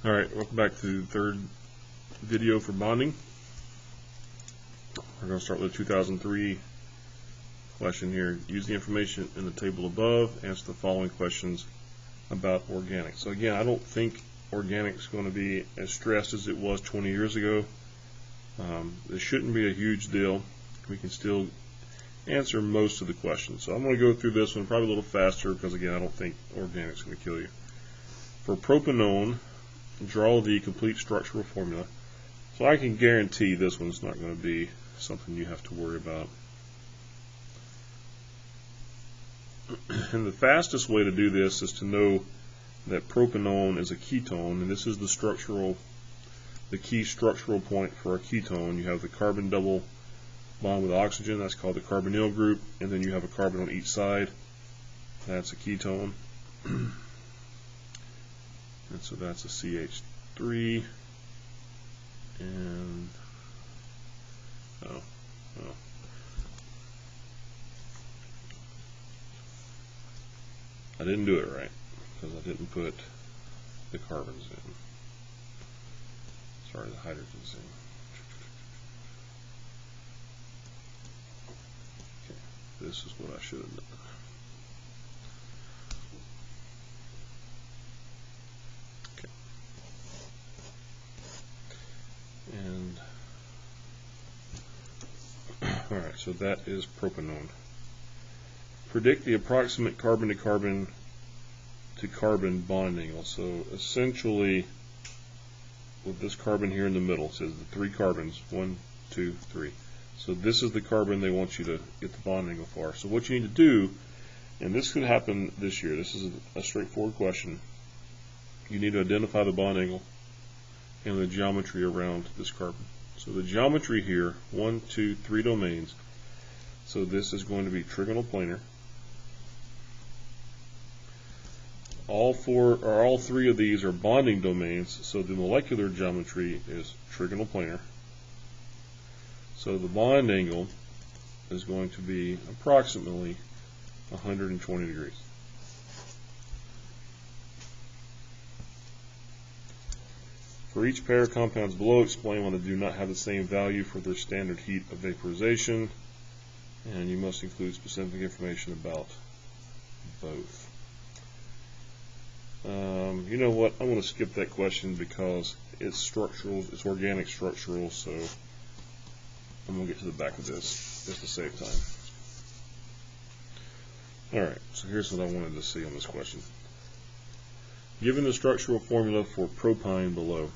Alright, welcome back to the third video for bonding. We're going to start with a 2003 question here. Use the information in the table above. Answer the following questions about organics. So again, I don't think organics is going to be as stressed as it was 20 years ago. This shouldn't be a huge deal. We can still answer most of the questions. So I'm going to go through this one probably a little faster because again, I don't think organics is going to kill you. For propanone, draw the complete structural formula. So I can guarantee this one's not going to be something you have to worry about. And the fastest way to do this is to know that propanone is a ketone, and this is the key structural point for a ketone. You have the carbon double bond with oxygen, that's called the carbonyl group, and then you have a carbon on each side, that's a ketone. And so that's a CH3, and I didn't do it right because I didn't put the carbons in. Sorry, the hydrogens in. Okay, this is what I should have done. And alright, so that is propanone. Predict the approximate carbon to carbon bonding. So essentially, with this carbon here in the middle, it says the three carbons, 1, 2, 3. So this is the carbon they want you to get the bond angle for. So what you need to do, and this could happen this year, this is a straightforward question, you need to identify the bond angle and the geometry around this carbon. So the geometry here, 1, 2, 3 domains. So this is going to be trigonal planar. All three of these are bonding domains, so the molecular geometry is trigonal planar. So the bond angle is going to be approximately 120 degrees. For each pair of compounds below, explain why they do not have the same value for their standard heat of vaporization, and you must include specific information about both. You know what? I'm going to skip that question because it's structural, it's organic structural, so I'm going to get to the back of this just to save time. Alright, so here's what I wanted to see on this question. Given the structural formula for propyne below,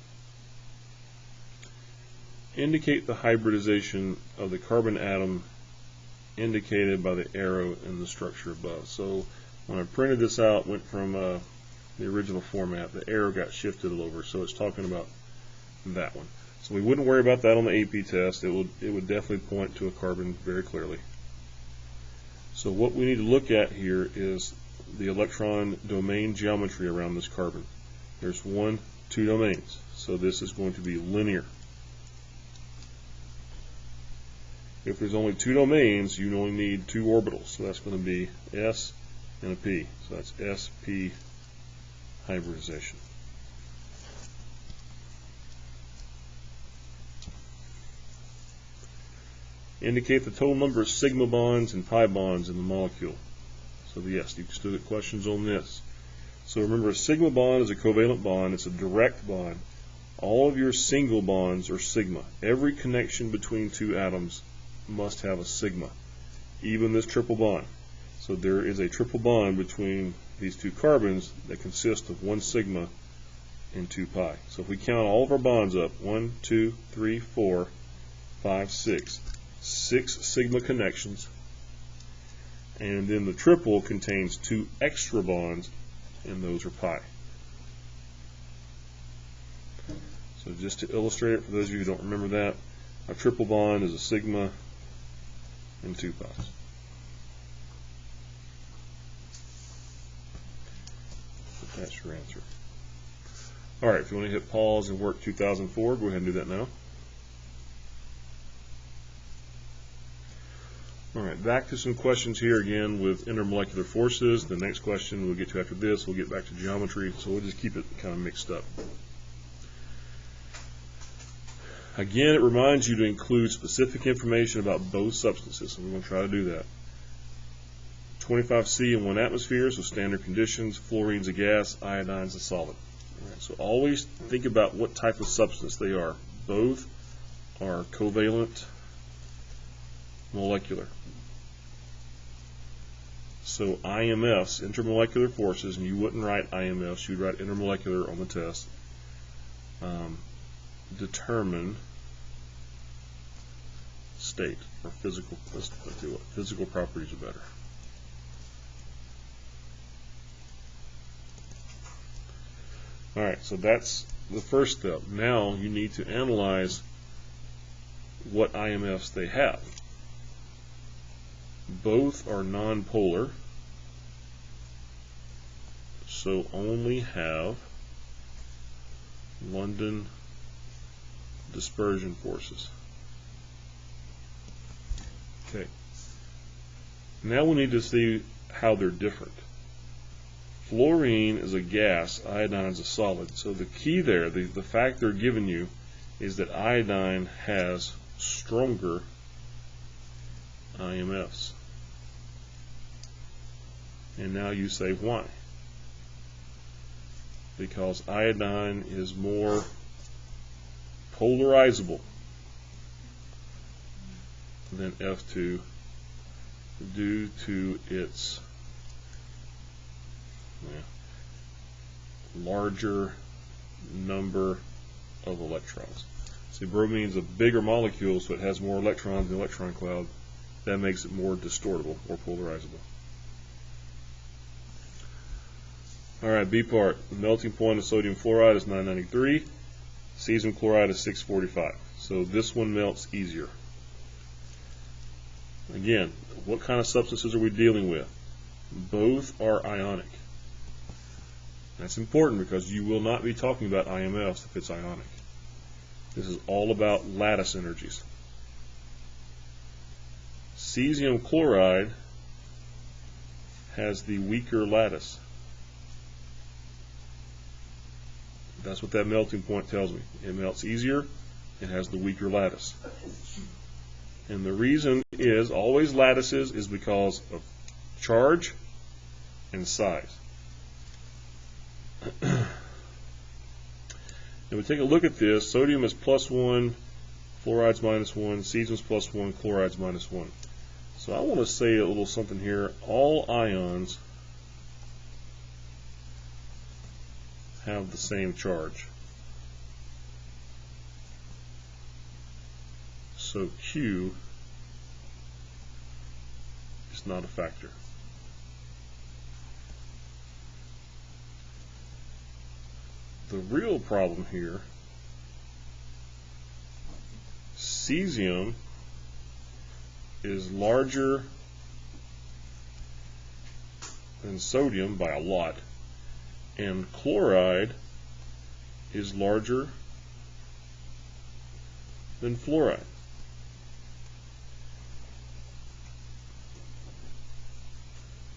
indicate the hybridization of the carbon atom indicated by the arrow in the structure above. So when I printed this out, went from the original format, the arrow got shifted over, so it's talking about that one. So we wouldn't worry about that on the AP test. It would definitely point to a carbon very clearly. So what we need to look at here is the electron domain geometry around this carbon. There's 1, 2 domains, so this is going to be linear. If there's only 2 domains, you only need 2 orbitals, so that's going to be S and a P. So that's SP hybridization. Indicate the total number of sigma bonds and pi bonds in the molecule. So yes, you can still get questions on this. So remember, a sigma bond is a covalent bond. It's a direct bond. All of your single bonds are sigma. Every connection between 2 atoms must have a sigma, even this triple bond. So there is a triple bond between these 2 carbons that consist of 1 sigma and 2 pi. So if we count all of our bonds up, 1, 2, 3, 4, 5, 6, 6 sigma connections, and then the triple contains 2 extra bonds, and those are pi. So just to illustrate it, for those of you who don't remember that, a triple bond is a sigma and 2 pi's. So that's your answer. Alright, if you want to hit pause and work 2004, go ahead and do that now. Alright, back to some questions here again with intermolecular forces. The next question we'll get to after this, we'll get back to geometry, so we'll just keep it kind of mixed up. Again, it reminds you to include specific information about both substances, so we're going to try to do that. 25C in 1 atmosphere, so standard conditions. Fluorine's a gas, iodine's a solid. All right, so always think about what type of substance they are. Both are covalent molecular. So IMFs, intermolecular forces, and you wouldn't write IMFs, you'd write intermolecular on the test, determine state, or physical, let's do it. Physical properties are better. Alright, so that's the first step. Now you need to analyze what IMFs they have. Both are nonpolar, so only have London dispersion forces. Okay. Now we need to see how they're different. Fluorine is a gas, iodine is a solid. So the key there, the fact they're giving you, is that iodine has stronger IMFs. And now you say why? Because iodine is more polarizable than F2 due to its larger number of electrons. See, bromine is a bigger molecule, so it has more electrons in the electron cloud. That makes it more distortable, more polarizable. Alright, B part. The melting point of sodium fluoride is 993. Cesium chloride is 645. So this one melts easier. Again, what kind of substances are we dealing with? Both are ionic. That's important because you will not be talking about IMFs if it's ionic. This is all about lattice energies. Cesium chloride has the weaker lattice. That's what that melting point tells me. It melts easier, it has the weaker lattice. And the reason is, always lattices, is because of charge and size. And we take a look at this. Sodium is +1, fluoride's -1, cesium's +1, chloride's -1. So I want to say a little something here. All ions have the same charge. So Q is not a factor. The real problem here, cesium is larger than sodium by a lot, and chloride is larger than fluoride.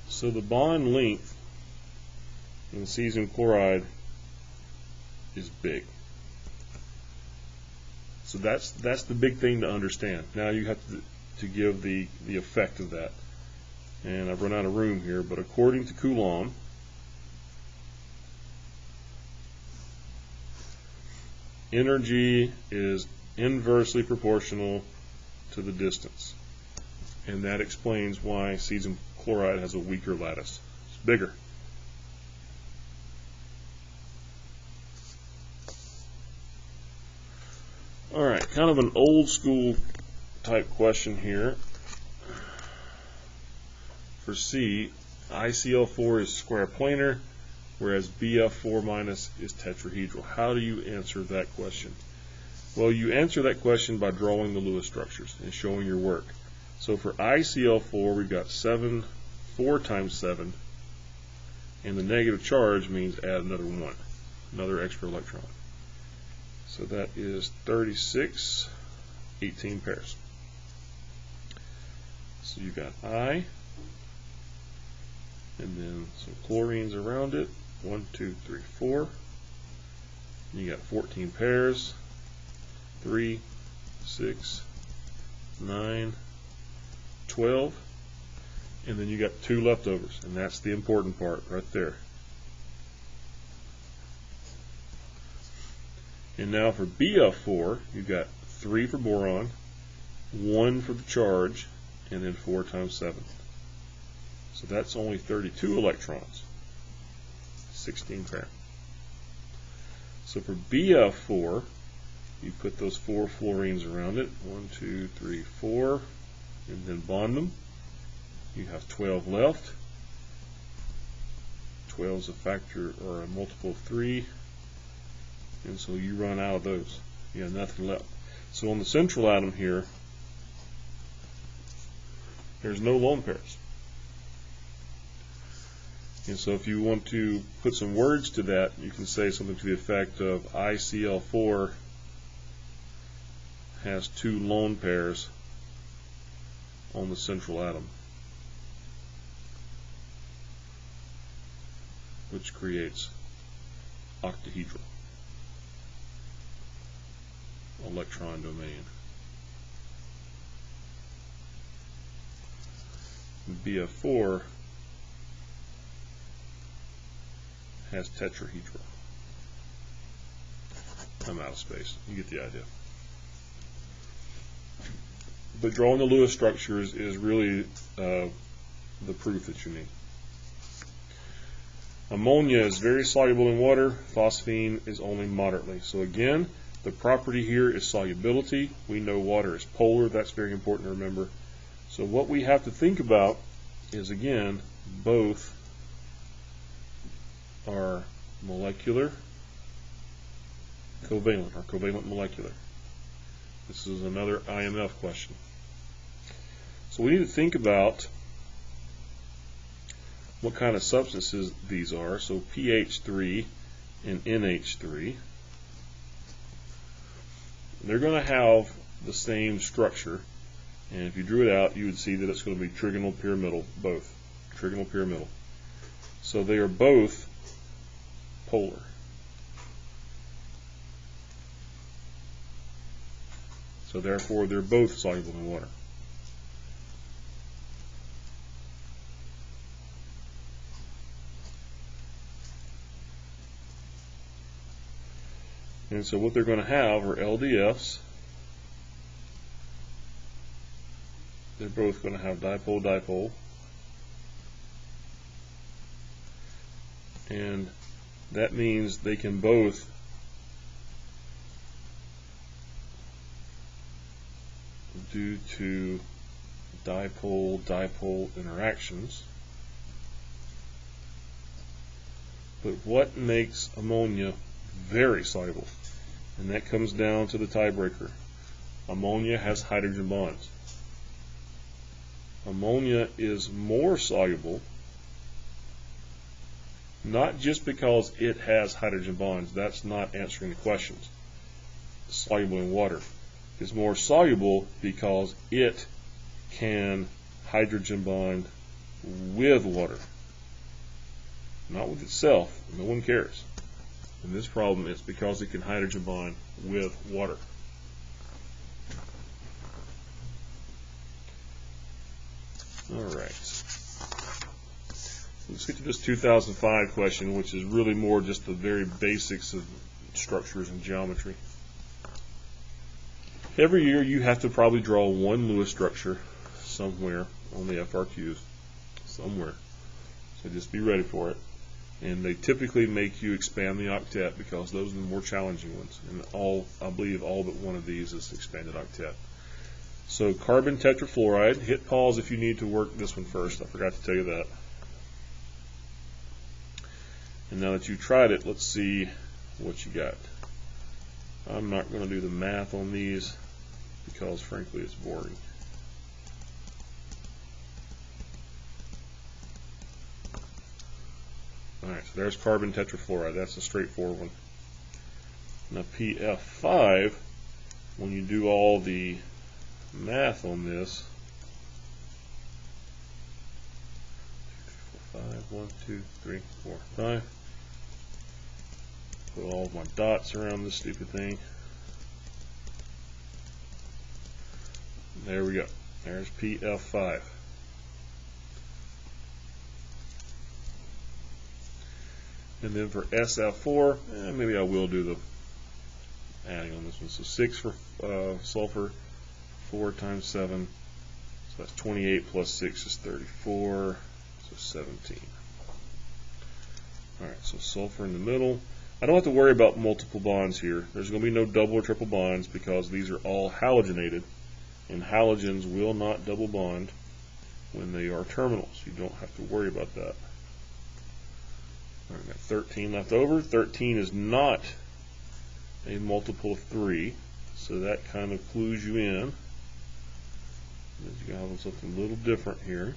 So the bond length in cesium chloride is big. So that's the big thing to understand. Now you have to give the effect of that. And I've run out of room here, but according to Coulomb, energy is inversely proportional to the distance. And that explains why cesium chloride has a weaker lattice. It's bigger. Alright, kind of an old school type question here. For C, ICl4 is square planar, whereas Bf4- is tetrahedral. How do you answer that question? Well, you answer that question by drawing the Lewis structures and showing your work. So for ICl4, we've got 4 times 7, and the negative charge means add another 1, another extra electron. So that is 36, 18 pairs. So you've got I, and then some chlorines around it, 1, 2, 3, 4. And you got 14 pairs, 3, 6, 9, 12, and then you got 2 leftovers, and that's the important part right there. And now for BF4, you've got 3 for boron, 1 for the charge, and then 4 times 7. So that's only 32 electrons, 16 gram. So for BF4, you put those 4 fluorines around it, 1, 2, 3, 4, and then bond them. You have 12 left. 12 is a factor or a multiple of 3, and so you run out of those. You have nothing left. So on the central atom here, there's no lone pairs. And so if you want to put some words to that, you can say something to the effect of ICl4 has 2 lone pairs on the central atom, which creates octahedral electron domain. BF4 has tetrahedral. I'm out of space. You get the idea. But drawing the Lewis structures is really the proof that you need. Ammonia is very soluble in water. Phosphine is only moderately. So again, the property here is solubility. We know water is polar. That's very important to remember. So what we have to think about is, again, both are molecular, covalent, or covalent molecular. This is another IMF question. So we need to think about what kind of substances these are. So pH3 and NH3. They're going to have the same structure, and if you drew it out, you would see that it's going to be trigonal pyramidal, both. Trigonal pyramidal. So they are both polar. So therefore, they're both soluble in water. And so what they're going to have are LDFs. They're both going to have dipole-dipole. And that means they can both due to dipole-dipole interactions. But what makes ammonia very soluble? And that comes down to the tiebreaker. Ammonia has hydrogen bonds. Ammonia is more soluble, not just because it has hydrogen bonds. That's not answering the questions. It's soluble in water. It's more soluble because it can hydrogen bond with water, not with itself. No one cares. In this problem, it's because it can hydrogen bond with water. Alright. Let's get to this 2005 question, which is really more just the very basics of structures and geometry. Every year you have to probably draw one Lewis structure somewhere on the FRQs. Somewhere. So just be ready for it. And they typically make you expand the octet because those are the more challenging ones. And I believe all but one of these is expanded octet. So carbon tetrafluoride. Hit pause if you need to work this one first. I forgot to tell you that. And now that you've tried it, let's see what you got. I'm not going to do the math on these because frankly it's boring. Alright, so there's carbon tetrafluoride. That's a straightforward one. Now PF5, when you do all the math on this, 1, 2, 3, 4, 5. Put all of my dots around this stupid thing. There we go. There's PF5. And then for SF4, maybe I will do the adding on this one. So 6 for sulfur, 4 times 7, so that's 28 plus 6 is 34, so 17. Alright, so sulfur in the middle. I don't have to worry about multiple bonds here. There's going to be no double or triple bonds because these are all halogenated, and halogens will not double bond when they are terminals. You don't have to worry about that. Alright, got 13 left over. 13 is not a multiple of 3, so that kind of clues you in. You have something a little different here.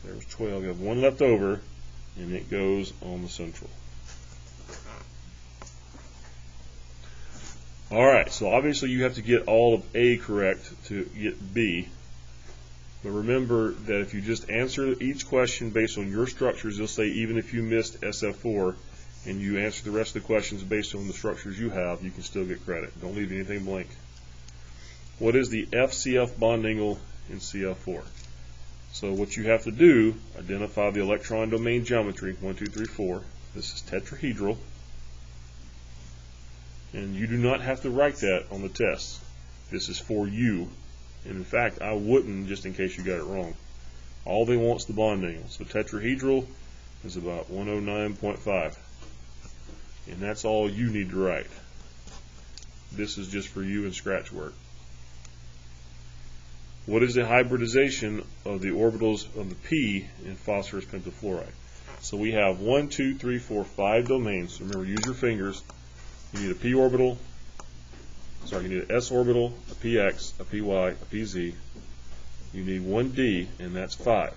There's 12. You have 1 left over, and it goes on the central. Alright, so obviously you have to get all of A correct to get B. But remember that if you just answer each question based on your structures, they'll say even if you missed SF4 and you answer the rest of the questions based on the structures you have, you can still get credit. Don't leave anything blank. What is the FCF bond angle in CF4? So what you have to do, identify the electron domain geometry, 1, 2, 3, 4. This is tetrahedral. And you do not have to write that on the test. This is for you. And in fact, I wouldn't, just in case you got it wrong. All they want is the bond angle. So tetrahedral is about 109.5. And that's all you need to write. This is just for you and scratch work. What is the hybridization of the orbitals of the P in phosphorus pentafluoride? So we have 1, 2, 3, 4, 5 domains. Remember, use your fingers. You need a p orbital, you need an s orbital, a px, a py, a pz. You need 1d, and that's 5.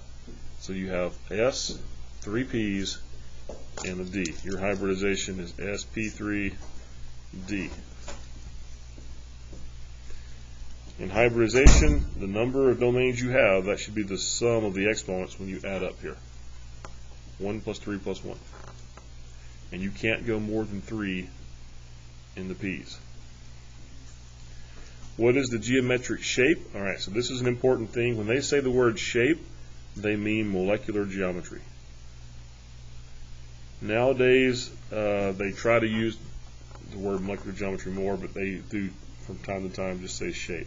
So you have s, 3 p's, and a d. Your hybridization is sp3d. In hybridization, the number of domains you have, that should be the sum of the exponents when you add up here. 1 plus 3 plus 1. And you can't go more than 3 in the P's. What is the geometric shape? Alright, so this is an important thing. When they say the word shape, they mean molecular geometry. Nowadays, they try to use the word molecular geometry more, but they do from time to time just say shape.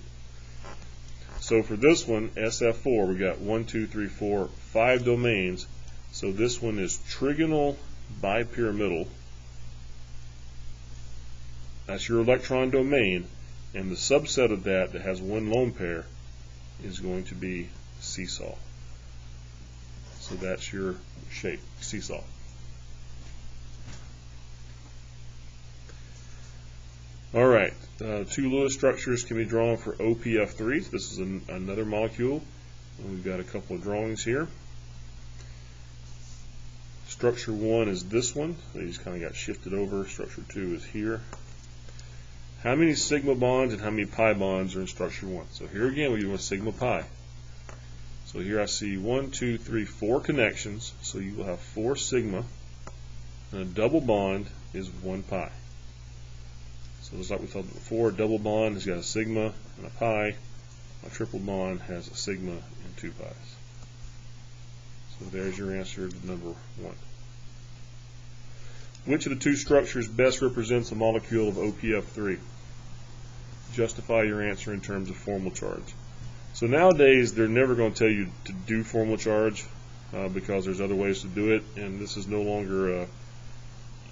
So for this one, SF4, we got 1, 2, 3, 4, 5 domains. So this one is trigonal bipyramidal. That's your electron domain, and the subset of that that has 1 lone pair is going to be seesaw. So that's your shape, seesaw. Alright, 2 Lewis structures can be drawn for OPF3. This is another molecule, and we've got a couple of drawings here. Structure 1 is this one. They just kind of got shifted over. Structure 2 is here. How many sigma bonds and how many pi bonds are in structure 1? So here again we do a sigma pi. So here I see 1, 2, 3, 4 connections. So you will have 4 sigma, and a double bond is 1 pi. So just like we talked about before, a double bond has got a sigma and a pi. A triple bond has a sigma and 2 pi's. So there's your answer to number 1. Which of the 2 structures best represents a molecule of OPF3? Justify your answer in terms of formal charge. So nowadays, they're never going to tell you to do formal charge because there's other ways to do it, and this is no longer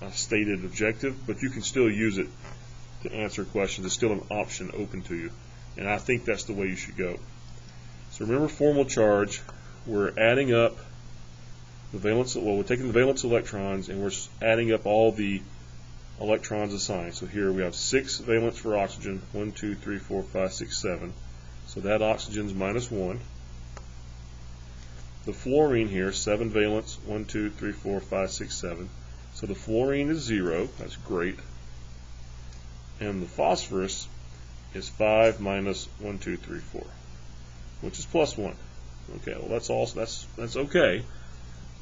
a stated objective, but you can still use it to answer questions. It's still an option open to you, and I think that's the way you should go. So remember formal charge, we're adding up the valence, well, we're taking the valence electrons and we're adding up all the electrons assigned. So here we have 6 valence for oxygen, 1, 2, 3, 4, 5, 6, 7. So that oxygen's minus 1. The fluorine here, 7 valence, 1, 2, 3, 4, 5, 6, 7. So the fluorine is 0. That's great. And the phosphorus is 5 minus 1, 2, 3, 4, which is plus 1. Okay, well that's okay.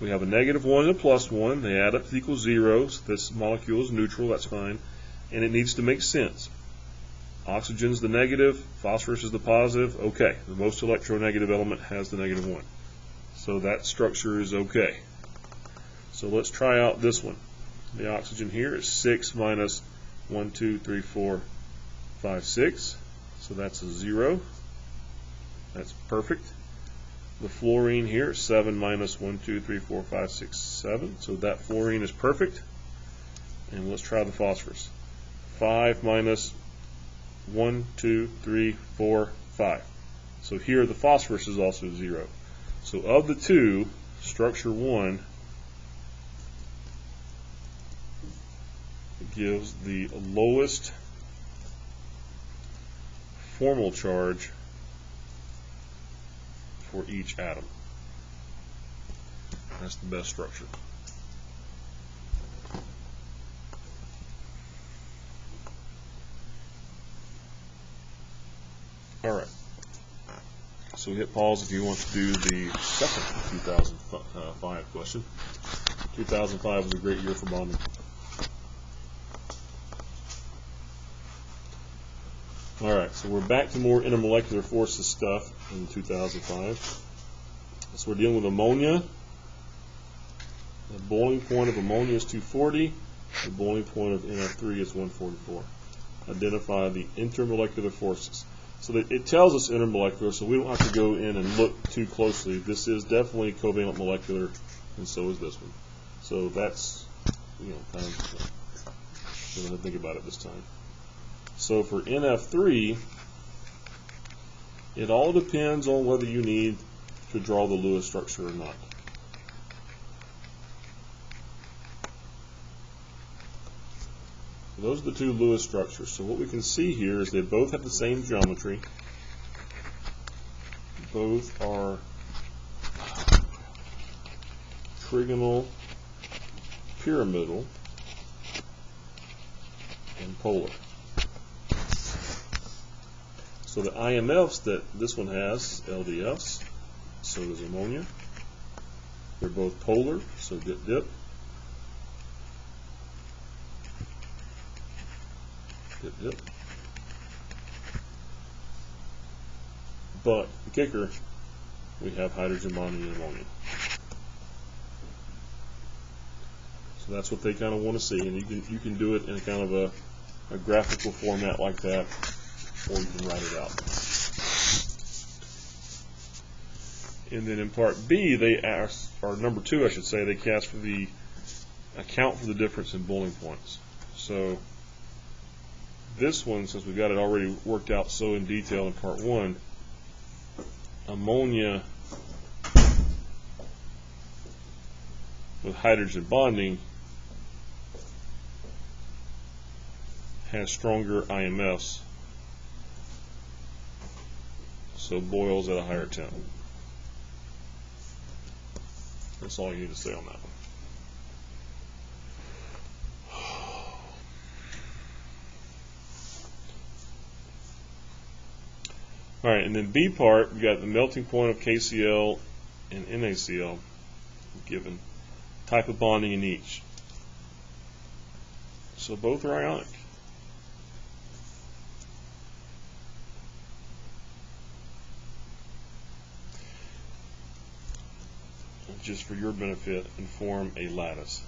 We have a negative 1 and a plus 1. They add up to equal 0. So this molecule is neutral. That's fine. And it needs to make sense. Oxygen's the negative, phosphorus is the positive. Okay, the most electronegative element has the negative 1. So that structure is okay. So let's try out this one. The oxygen here is 6 minus 1, 2, 3, 4, 5, 6. So that's a 0. That's perfect. The fluorine here is 7 minus 1, 2, 3, 4, 5, 6, 7. So that fluorine is perfect. And let's try the phosphorus. 5 minus 1, 2, 3, 4, 5. So here the phosphorus is also 0. So of the two, structure 1 gives the lowest formal charge for each atom. That's the best structure. Alright, so hit pause if you want to do the second 2005 question. 2005 was a great year for bonding. Alright, so we're back to more intermolecular forces stuff in 2005. So we're dealing with ammonia. The boiling point of ammonia is 240. The boiling point of NF3 is 144. Identify the intermolecular forces. So that it tells us intermolecular, so we don't have to go in and look too closely. This is definitely covalent molecular, and so is this one. So that's, kind of, we don't have to think about it this time. So for NF3, it all depends on whether you need to draw the Lewis structure or not. Those are the two Lewis structures. So what we can see here is they both have the same geometry. Both are trigonal, pyramidal, and polar. So the IMFs that this one has, LDFs, so does ammonia. They're both polar, so get dip. Dip. But the kicker, we have hydrogen bonding in ammonia. So that's what they kind of want to see, and you can do it in kind of a graphical format like that, or you can write it out. And then in part B, they ask, or number 2, I should say, they account for the difference in boiling points. So this one, since we've got it already worked out so in detail in part 1, ammonia with hydrogen bonding has stronger IMFs, so boils at a higher temp. That's all you need to say on that one. Alright, and then B part, we've got the melting point of KCl and NaCl given. Type of bonding in each. So both are ionic. Just for your benefit, and form a lattice.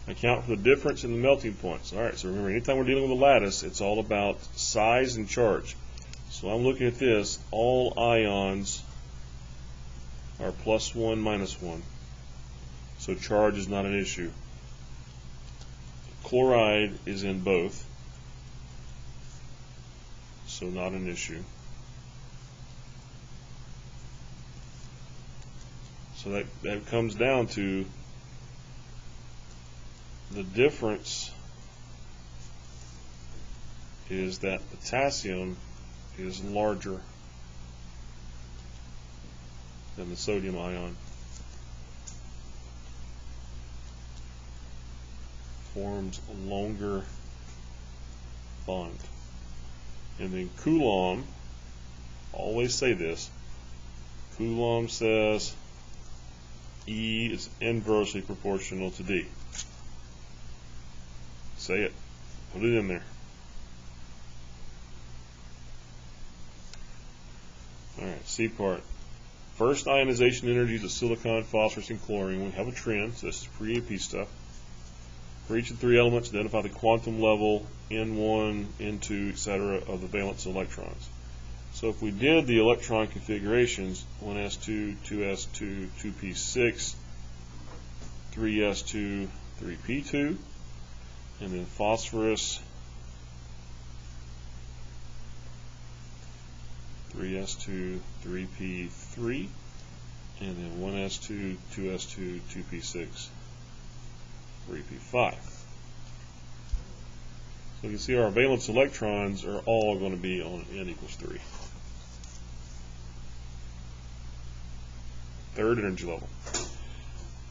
Account for the difference in the melting points. Alright, so remember, anytime we're dealing with a lattice, it's all about size and charge. So I'm looking at this, all ions are +1, -1. So charge is not an issue. Chloride is in both, so not an issue. So that comes down to the difference is that potassium is larger than the sodium ion. Forms a longer bond. And then Coulomb, always say this, Coulomb says E is inversely proportional to D. Say it. Put it in there. Alright, C part. First ionization energies of silicon, phosphorus, and chlorine. We have a trend, so this is pre-AP stuff. For each of the three elements, identify the quantum level, N1, N2, etc. of the valence electrons. So if we did the electron configurations, 1s2, 2s2, 2p6, 3s2, 3p2, and then phosphorus, 3s2, 3p3, and then 1s2, 2s2, 2p6, 3p5. So you can see our valence electrons are all going to be on n equals 3. Third energy level.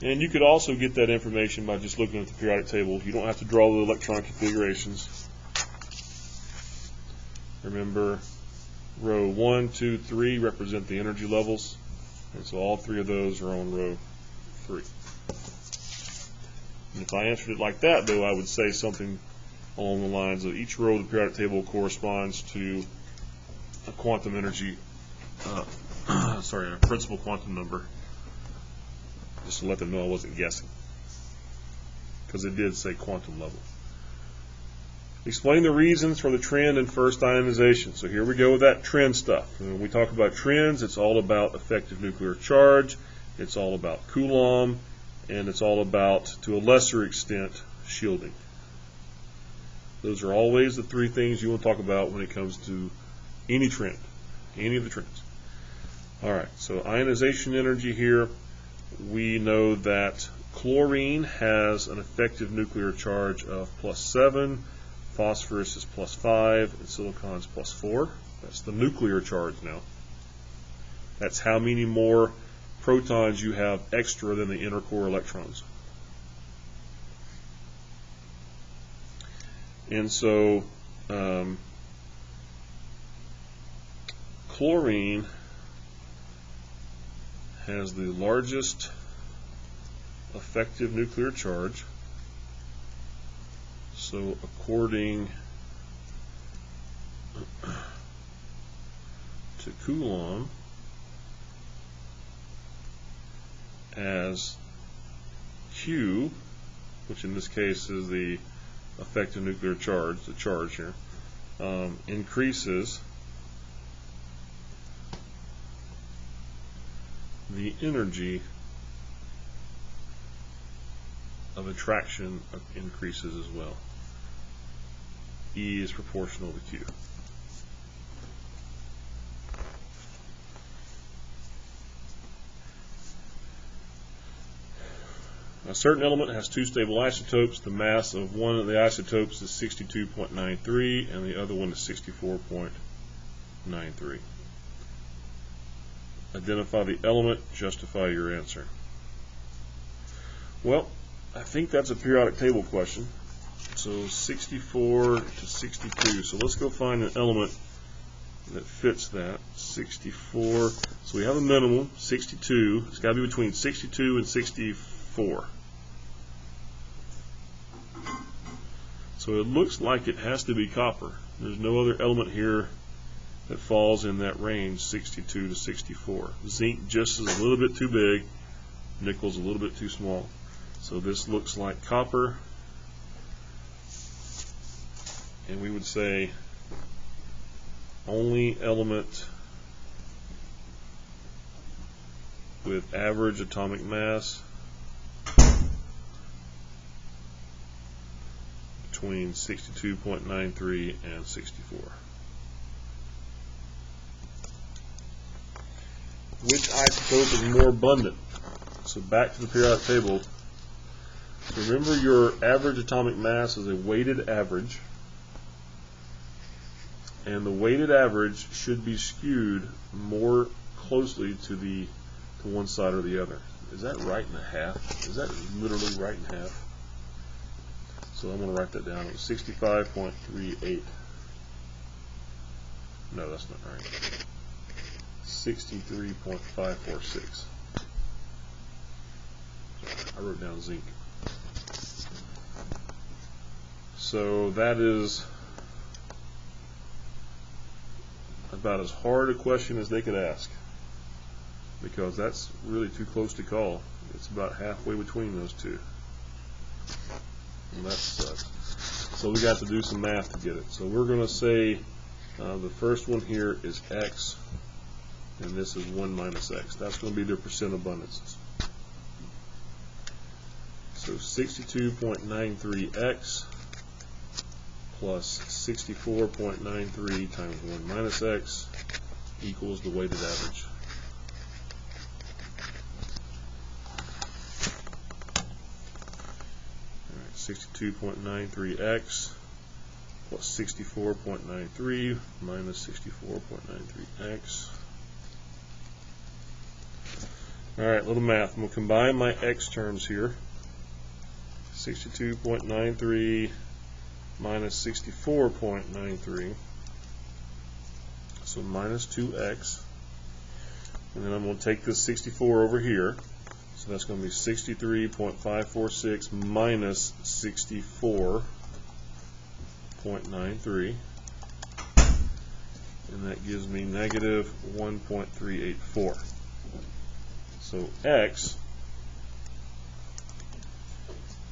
And you could also get that information by just looking at the periodic table. You don't have to draw the electron configurations. Remember, row 1, 2, 3 represent the energy levels, and so all three of those are on row 3. And if I answered it like that, though, I would say something along the lines of each row of the periodic table corresponds to a quantum energy, a principal quantum number, just to let them know I wasn't guessing, because it did say quantum level. Explain the reasons for the trend in first ionization. So here we go with that trend stuff. When we talk about trends, it's all about effective nuclear charge, it's all about Coulomb, and it's all about, to a lesser extent, shielding. Those are always the three things you want to talk about when it comes to any trend, any of the trends. Alright, so ionization energy here, we know that chlorine has an effective nuclear charge of +7, phosphorus is +5, and silicon is +4. That's the nuclear charge now. That's how many more protons you have extra than the inner core electrons. And so chlorine has the largest effective nuclear charge. So according to Coulomb, as Q, which in this case is the effective nuclear charge, the charge here, increases, the energy of attraction increases as well. E is proportional to Q. A certain element has two stable isotopes. The mass of one of the isotopes is 62.93 and the other one is 64.93. Identify the element, justify your answer. Well, I think that's a periodic table question. So 64 to 62. So let's go find an element that fits that. 64. So we have a minimum, 62. It's got to be between 62 and 64. So it looks like it has to be copper. There's no other element here that falls in that range, 62 to 64. Zinc just is a little bit too big. Nickel's a little bit too small. So this looks like copper. And we would say only element with average atomic mass between 62.93 and 64. Which isotope is more abundant? So back to the periodic table. So remember, your average atomic mass is a weighted average, and the weighted average should be skewed more closely to one side or the other. Is that right in half? Is that literally right in half? So I'm going to write that down. It was 65.38. No, that's not right. 63.546. I wrote down zinc. So that is about as hard a question as they could ask, because that's really too close to call. It's about halfway between those two, and that sucks. So we got to do some math to get it. So we're going to say the first one here is X, and this is 1 minus X. That's going to be their percent abundances. So 62.93X plus 64.93 times 1 minus X equals the weighted average. Alright, 62.93X plus 64.93 minus 64.93X. Alright, little math. I'm going to combine my X terms here. 62.93 minus 64.93, so minus 2x, and then I'm going to take this 64 over here, so that's going to be 63.546 minus 64.93, and that gives me negative 1.384. So x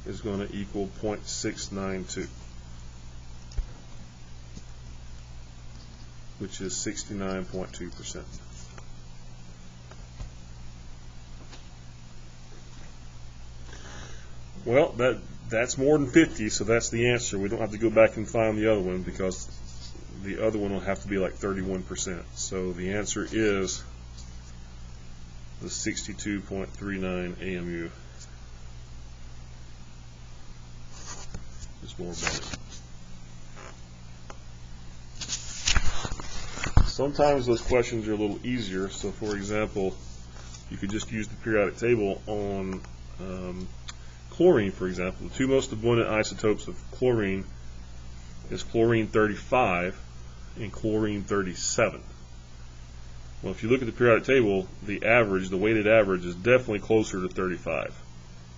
is going to equal 0.692, which is 69.2%. Well, that's more than 50, so that's the answer. We don't have to go back and find the other one, because the other one will have to be like 31%. So the answer is the 62.39 AMU. It's more abundant. Sometimes those questions are a little easier. So, for example, you could just use the periodic table on chlorine, for example. The two most abundant isotopes of chlorine is chlorine 35 and chlorine 37. Well, if you look at the periodic table, the average, the weighted average, is definitely closer to 35.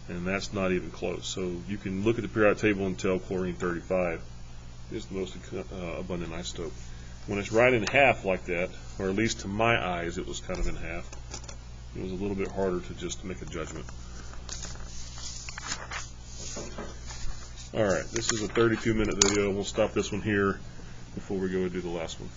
And that's not even close. So you can look at the periodic table and tell chlorine 35 is the most abundant isotope. When it's right in half like that, or at least to my eyes it was kind of in half, it was a little bit harder to just make a judgment. Alright, this is a 32-minute video. We'll stop this one here before we go and do the last one.